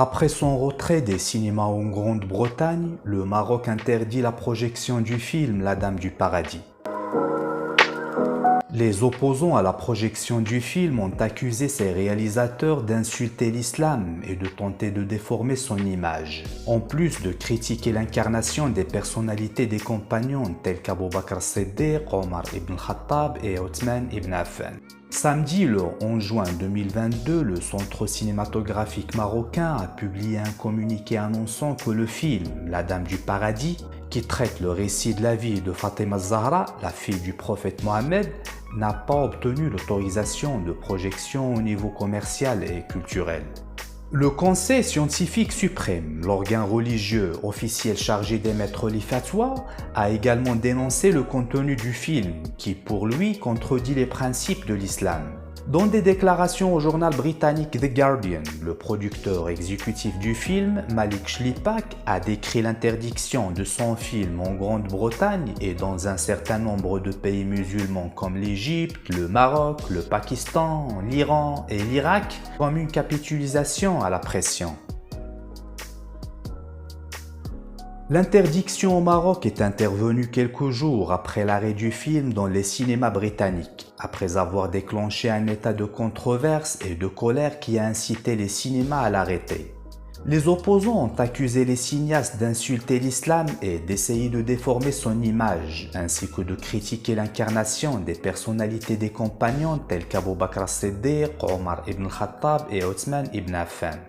Après son retrait des cinémas en Grande-Bretagne, le Maroc interdit la projection du film La Dame du Paradis. Les opposants à la projection du film ont accusé ses réalisateurs d'insulter l'islam et de tenter de déformer son image, en plus de critiquer l'incarnation des personnalités des compagnons tels qu'Abou Bakr as-Siddiq, Omar ibn Khattab et Othman ibn Affan. Samedi, le 11 juin 2022, le Centre cinématographique marocain a publié un communiqué annonçant que le film La Dame du Paradis, qui traite le récit de la vie de Fatima Zahra, la fille du prophète Mohammed, n'a pas obtenu l'autorisation de projection au niveau commercial et culturel. Le Conseil scientifique suprême, l'organe religieux officiel chargé d'émettre les fatwas, a également dénoncé le contenu du film qui, pour lui, contredit les principes de l'islam. Dans des déclarations au journal britannique The Guardian, le producteur exécutif du film, Malik Shlipak, a décrit l'interdiction de son film en Grande-Bretagne et dans un certain nombre de pays musulmans comme l'Égypte, le Maroc, le Pakistan, l'Iran et l'Irak comme une capitulation à la pression. L'interdiction au Maroc est intervenue quelques jours après l'arrêt du film dans les cinémas britanniques, après avoir déclenché un état de controverse et de colère qui a incité les cinémas à l'arrêter. Les opposants ont accusé les cinéastes d'insulter l'islam et d'essayer de déformer son image, ainsi que de critiquer l'incarnation des personnalités des compagnons tels qu'Abou Bakr as-Siddiq, Omar ibn Khattab et Othman ibn Affan.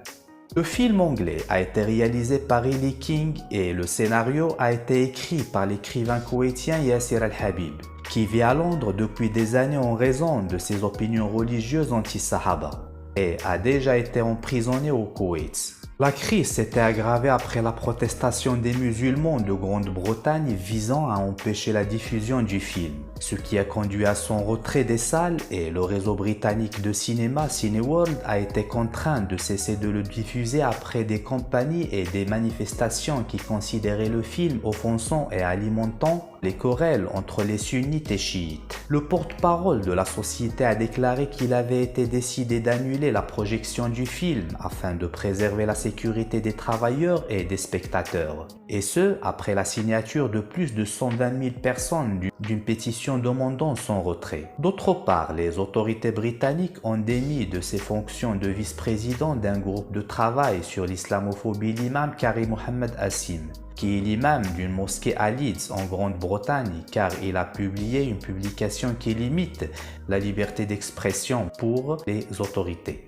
Le film anglais a été réalisé par Eli King et le scénario a été écrit par l'écrivain koweïtien Yassir Al-Habib, qui vit à Londres depuis des années en raison de ses opinions religieuses anti-Sahaba et a déjà été emprisonné au Koweït. La crise s'était aggravée après la protestation des musulmans de Grande-Bretagne visant à empêcher la diffusion du film, ce qui a conduit à son retrait des salles et le réseau britannique de cinéma Cineworld a été contraint de cesser de le diffuser après des campagnes et des manifestations qui considéraient le film offensant et alimentant les querelles entre les sunnites et chiites. Le porte-parole de la société a déclaré qu'il avait été décidé d'annuler la projection du film afin de préserver la sécurité des travailleurs et des spectateurs. Et ce, après la signature de plus de 120 000 personnes d'une pétition demandant son retrait. D'autre part, les autorités britanniques ont démis de ses fonctions de vice-président d'un groupe de travail sur l'islamophobie l'imam Karim Mohammed Hassim, qui est l'imam d'une mosquée à Leeds en Grande-Bretagne car il a publié une publication qui limite la liberté d'expression pour les autorités.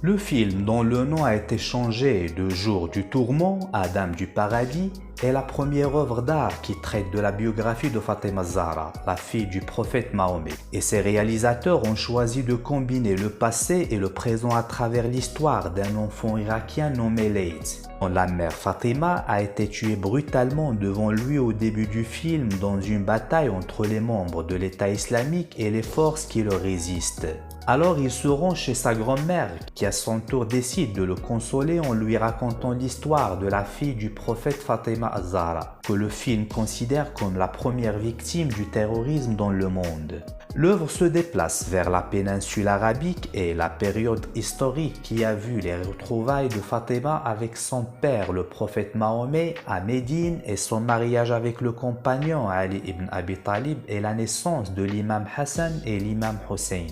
Le film, dont le nom a été changé de Jour du Tourment à Dame du Paradis, est la première œuvre d'art qui traite de la biographie de Fatima Zahra, la fille du prophète Mahomet. Et ses réalisateurs ont choisi de combiner le passé et le présent à travers l'histoire d'un enfant irakien nommé Leïd, dont la mère Fatima a été tuée brutalement devant lui au début du film dans une bataille entre les membres de l'État islamique et les forces qui le résistent. Alors il se rend chez sa grand-mère qui à son tour décide de le consoler en lui racontant l'histoire de la fille du prophète Fatima az-Zahra, que le film considère comme la première victime du terrorisme dans le monde. L'œuvre se déplace vers la péninsule arabique et la période historique qui a vu les retrouvailles de Fatima avec son père le prophète Mahomet à Médine et son mariage avec le compagnon Ali ibn Abi Talib et la naissance de l'imam Hassan et l'imam Hussein.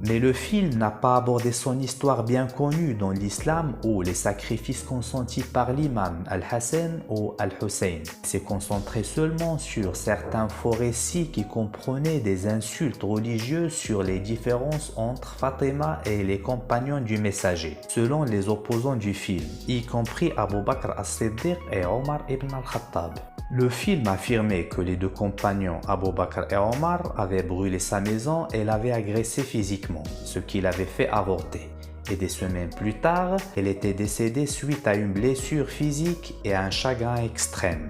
Mais le film n'a pas abordé son histoire bien connue dans l'islam ou les sacrifices consentis par l'imam Al-Hassan ou Al-Hussein. Il s'est concentré seulement sur certains faux récits qui comprenaient des insultes religieuses sur les différences entre Fatima et les compagnons du messager, selon les opposants du film, y compris Abou Bakr as-Siddiq et Omar ibn al-Khattab. Le film affirmait que les deux compagnons, Abou Bakr et Omar, avaient brûlé sa maison et l'avaient agressée physiquement, ce qui l'avait fait avorter. Et des semaines plus tard, elle était décédée suite à une blessure physique et à un chagrin extrême.